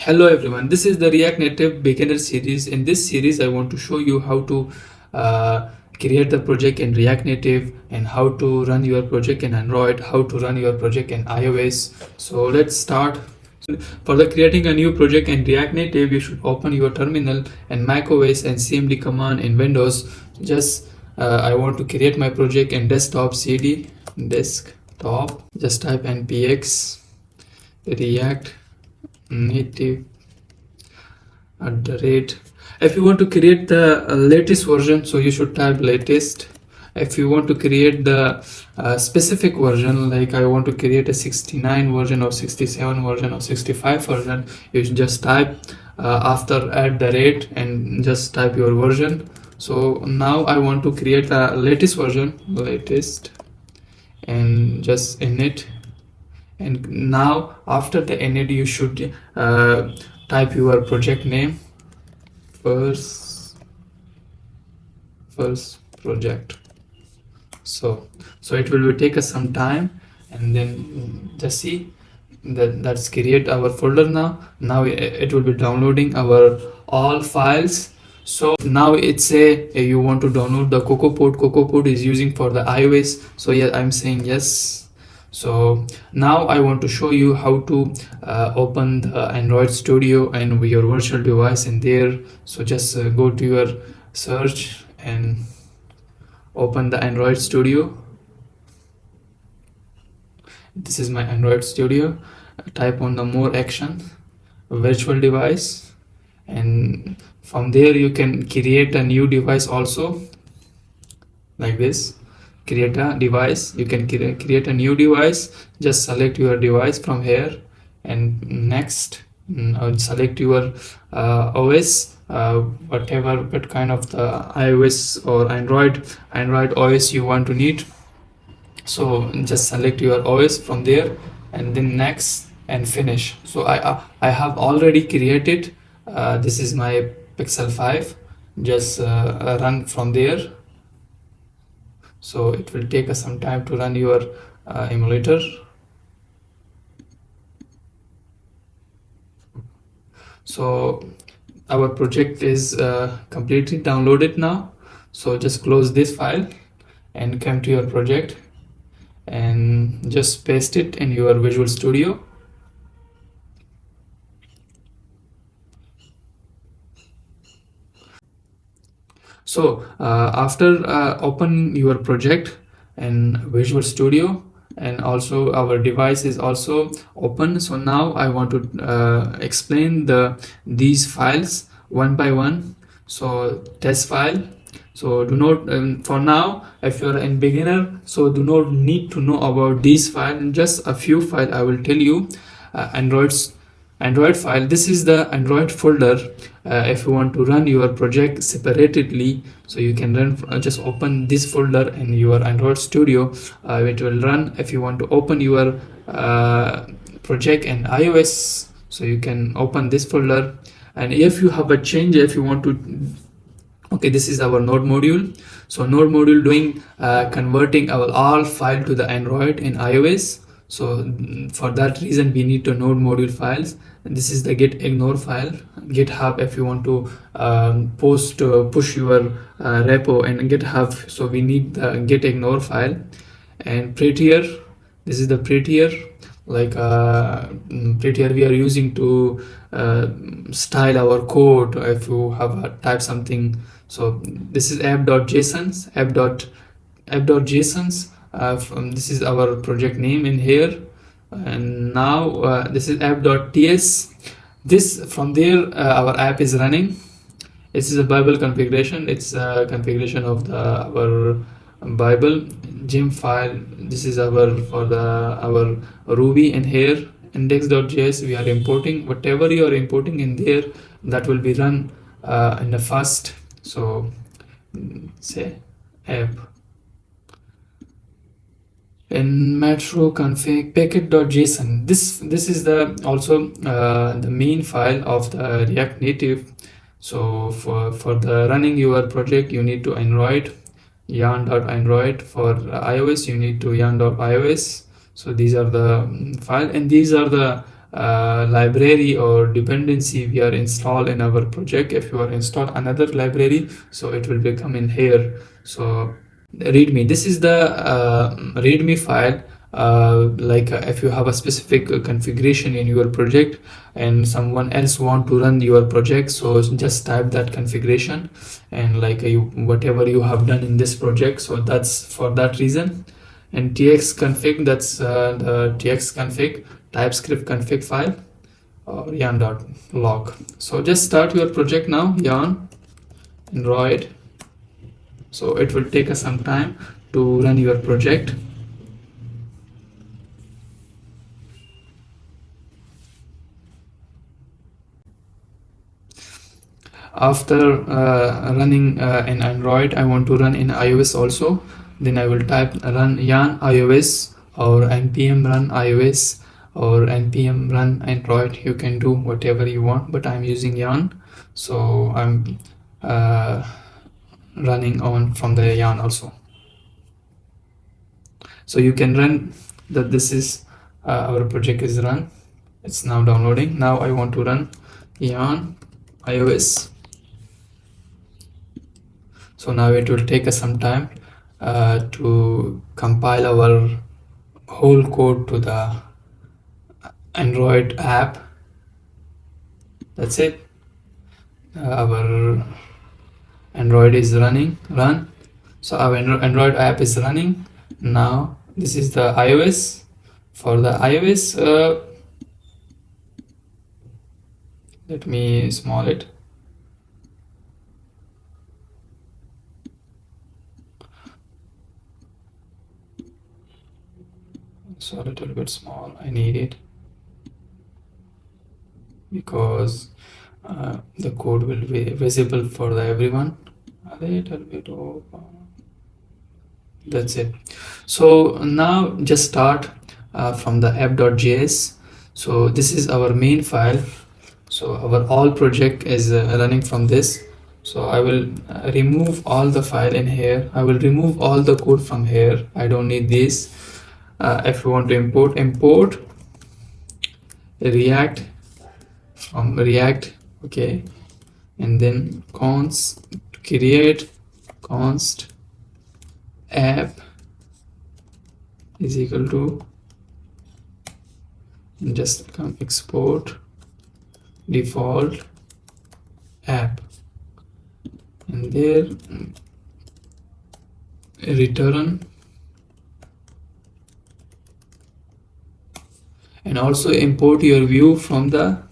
Hello everyone, this is the React Native Beginner series. In this series, I want to show you how to create the project in React Native and how to run your project in Android, how to run your project in iOS. So let's start. For the creating a new project in React Native, you should open your terminal and macOS and CMD command in Windows. Just I want to create my project in desktop cd desktop. Just type npx react native @ if you want to create the latest version, so you should type latest. If you want to create the specific version, like I want to create a 69 version or 67 version or 65 version, you should just type after @ and just type your version. So now I want to create the latest version, latest, and just init. And now after the init, you should type your project name, first project. So it will take us some time, and then just see that's create our folder. Now it will be downloading our all files. So now it's you want to download the CocoaPod is using for the iOS. So yeah, I'm saying yes. So now I want to show you how to open the Android Studio and your virtual device in there. So just go to your search and open the Android Studio. This is my Android Studio. Type on the more action, virtual device, and from there you can create a new device also, like this. Create a device. You can create a new device. Just select your device from here and next. Select your OS, whatever what kind of the iOS or Android OS you want to need. So just select your OS from there and then next and finish. So I have already created this is my Pixel 5. Just run from there. So it will take us some time to run your emulator. So our project is completely downloaded now. So just close this file and come to your project and just paste it in your Visual Studio. So after open your project and Visual Studio, and also our device is also open. So now I want to explain these files one by one. So test file. So do not for now, if you're in beginner, so do not need to know about these files. Just a few files I will tell you. Android file. This is the Android folder. If you want to run your project separately, so you can run just open this folder in your Android Studio. It will run. If you want to open your project in iOS, so you can open this folder. And if you have a change, if you want to, okay, this is our node module. So node module doing converting our all file to the Android in iOS. So for that reason we need to node module files. And this is the get ignore file. GitHub, if you want to push your repo in GitHub, so we need the get ignore file. And prettier, this is the prettier, like prettier we are using to style our code. If you have type something, so this is app.jsons, app.jsons. This is our project name in here. And now this is app.ts. This from there our app is running. This is a Bible configuration. It's a configuration of our Bible gem file. This is our Ruby in here. Index.js we are importing. Whatever you are importing in there, that will be run in the first. So say app in metro config packet.json. This is the also the main file of the React Native. So for the running your project, you need to Android yarn.android. For iOS, you need to yarn.ios. So these are the file, and these are the library or dependency we are installed in our project. If you are installed another library, so it will become in here. So readme, this is the readme file. If you have a specific configuration in your project and someone else want to run your project, so just type that configuration and whatever you have done in this project, so that's for that reason. And txconfig, that's the txconfig TypeScript config file or yarn.log. So just start your project now, yarn Android. So it will take us some time to run your project. After running in Android, I want to run in iOS also. Then I will type run yarn iOS or npm run iOS or npm run Android. You can do whatever you want, but I'm using yarn, so I'm running on from the yarn also. So you can run that. This is our project is run. It's now downloading. Now I want to run yarn iOS. So now it will take us some time to compile our whole code to the Android app. That's it. Our Android is run. So our Android app is running now. This is the iOS. For the iOS, let me small it. So a little bit small, I need it because the code will be visible for everyone. A little bit open. That's it. So now just start from the app.js. So this is our main file. So our all project is running from this. So I will remove all the file in here. I will remove all the code from here. I don't need this. If you want to import React from React, okay, and then create const app is equal to, and just come export default app, and there return, and also import your view from the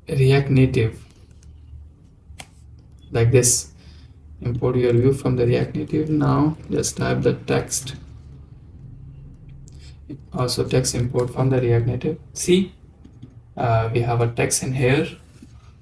React Native like this. Import your view from the React Native. Now just type the text, also text import from the React Native. See, we have a text in here.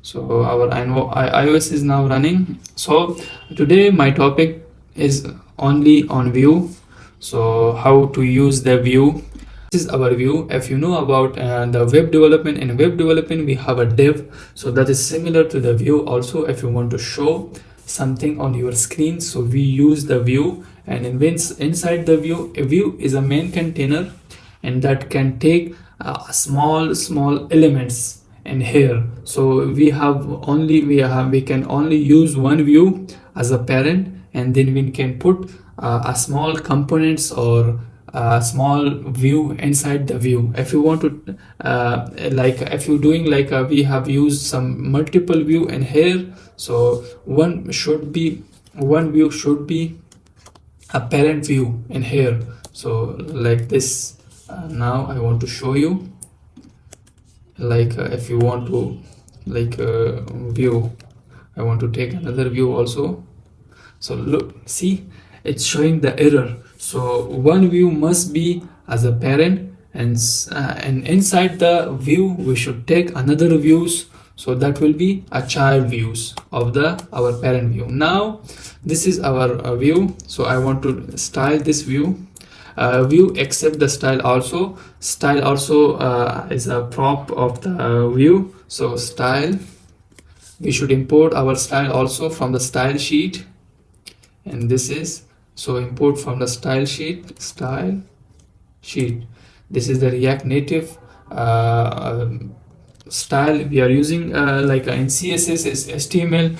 So our iOS is now running. So today my topic is only on view. So how to use the view. This is our view. If you know about the web development, in web development we have a div, so that is similar to the view also. If you want to show something on your screen, so we use the view, and inside the view, a view is a main container, and that can take small elements in here. So we can only use one view as a parent, and then we can put a small components or a small view inside the view. If you want to if you're doing we have used some multiple view in here, so one view should be a parent view in here. So like this. Now I want to show you if you want to view, I want to take another view also. So look, see, it's showing the error. So one view must be as a parent, and inside the view we should take another views, so that will be a child views of our parent view. Now this is our view. So I want to style this view. View accept the style also. Style also is a prop of the view. So style, we should import our style also from the style sheet, and this is, so import from the style sheet. This is the React Native style we are using, like in CSS is HTML.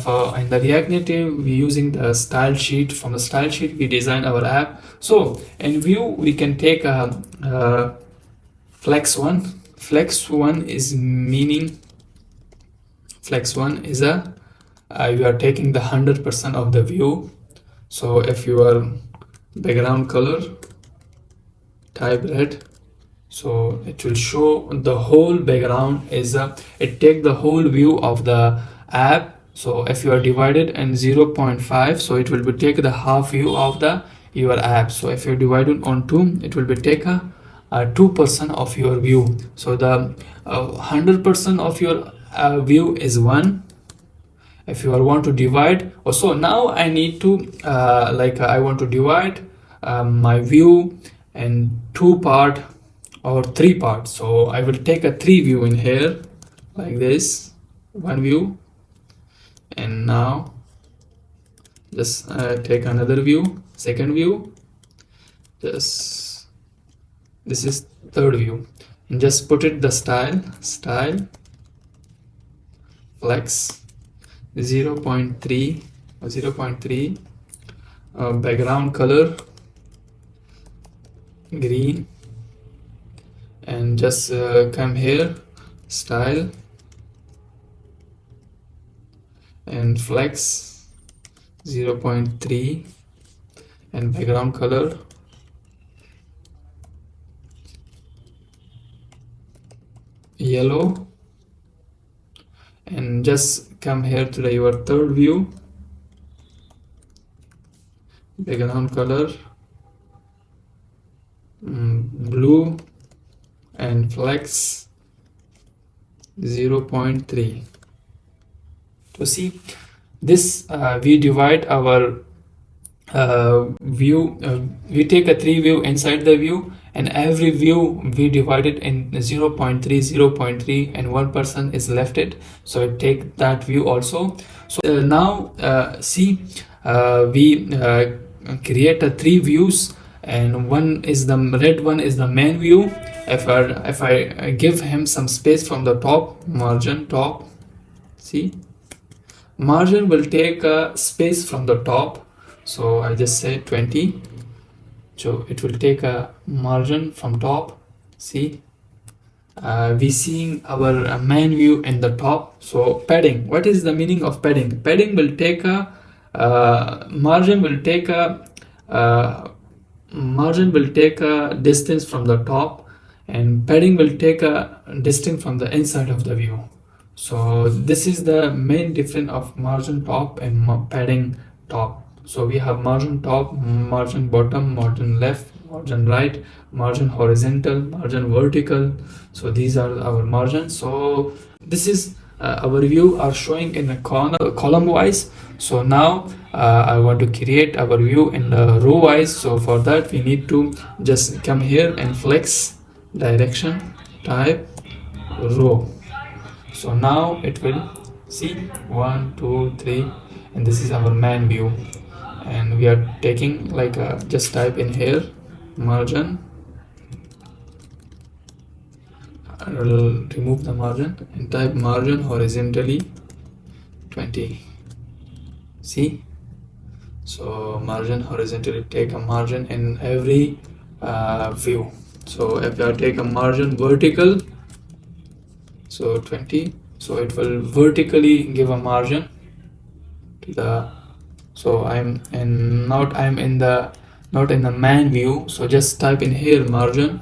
For in the React Native, we're using the style sheet. From the style sheet, we design our app. So in Vue, we can take a flex one. Flex one is meaning, flex one is a you are taking the 100% of the view. So if your background color type red, so it will show the whole background is it take the whole view of the app. So if you are divided in 0.5, so it will be take the half view of the your app. So if you're divided on 2, it will be take a 2% of your view. So the 100% of your view is 1. If you want to divide, so now I need to I want to divide my view in 2 part or 3 parts. So I will take a 3 view in here like this, 1 view, and now just take another view, second view, just this is third view, and just put it the style flex 0.3 or 0.3, background color green, and just come here, style and flex 0.3, and background color yellow, and just come here to your third view, background color blue, and flex 0.3. to see this, we divide our view, we take a 3 view inside the view, and every view we divide it in 0.3, 0.3, and 1% is left it, so it take that view also. So now see, we create a 3 views, and one is the red one is the main view. If I give him some space from the top, margin top, see, margin will take a space from the top, so I just say 20, so it will take a margin from top. See, we seeing our main view in the top. So padding, what is the meaning of padding? Padding will take a margin will take a distance from the top, and padding will take a distance from the inside of the view. So this is the main difference of margin top and padding top. So we have margin top, margin bottom, margin left, margin right, margin horizontal, margin vertical. So these are our margins. So this is our view are showing in a column wise. So now I want to create our view in the row wise. So for that we need to just come here and flex direction type row. So now it will see 1, 2, 3, and this is our main view, and we are taking like just type in here margin. I will remove the margin and type margin horizontally 20. See, so margin horizontally, take a margin in every view. So if I take a margin vertical, so 20, so it will vertically give a margin to the, so I'm in not in the main view, so just type in here margin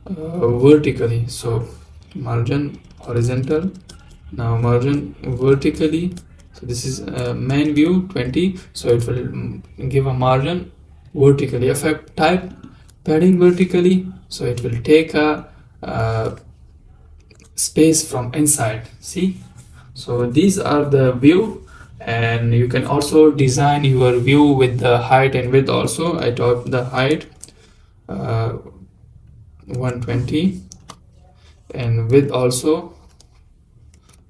vertically. So margin horizontal, now margin vertically. So this is main view 20, so it will give a margin vertically. If I type padding vertically, so it will take a space from inside. See, so these are the view, and you can also design your view with the height and width also. I taught the height 120 and width also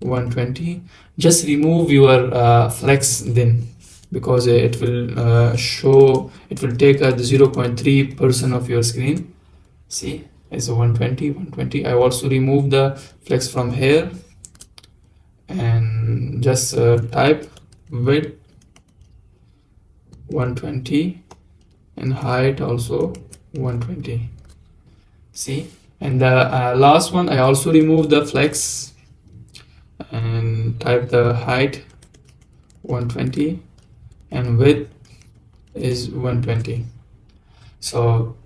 120. Just remove your flex then, because it will show, it will take the 0.3% of your screen. See, it's a 120. I also remove the flex from here and just type width 120 and height also 120. See, and the last one I also remove the flex and type the height 120 and width is 120. So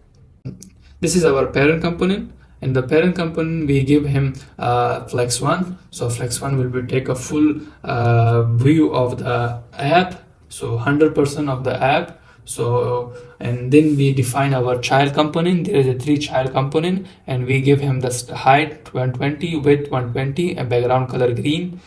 this is our parent component, and the parent component we give him flex 1. So flex 1 will be take a full view of the app, so 100% of the app. So and then we define our child component. There is a 3 child component, and we give him the height 120, width 120, and background color green.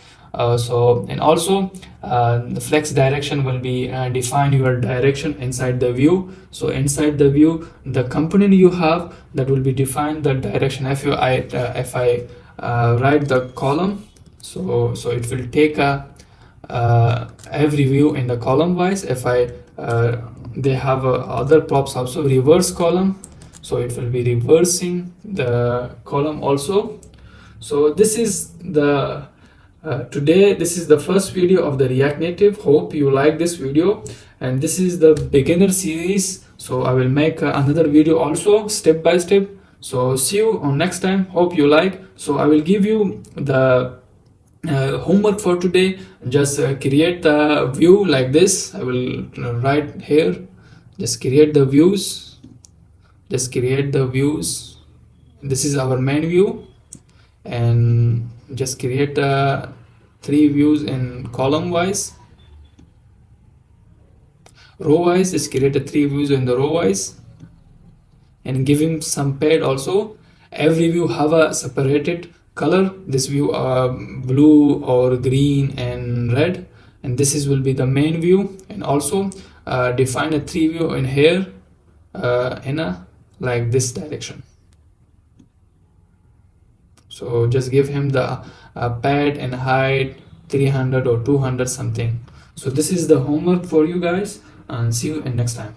So and also the flex direction will be define your direction inside the view. So inside the view, the component you have, that will be defined the direction. If I write the column, so it will take every view in the column wise. If I they have other props also, reverse column, so it will be reversing the column also. So this is the today this is the first video of the React Native. Hope you like this video, and this is the beginner series, so I will make another video also step by step. So see you on next time. Hope you like. So I will give you the homework for today. Just create the view like this. I will write here, just create the views, just create the views. This is our main view, and just create 3 views in column wise. Row wise, just create 3 views in the row wise, and give him some pad also. Every view have a separated color. This view blue or green and red, and this is will be the main view. And also define a 3 view in here in a like this direction. So just give him the pad and height 300 or 200 something. So this is the homework for you guys, and see you in next time.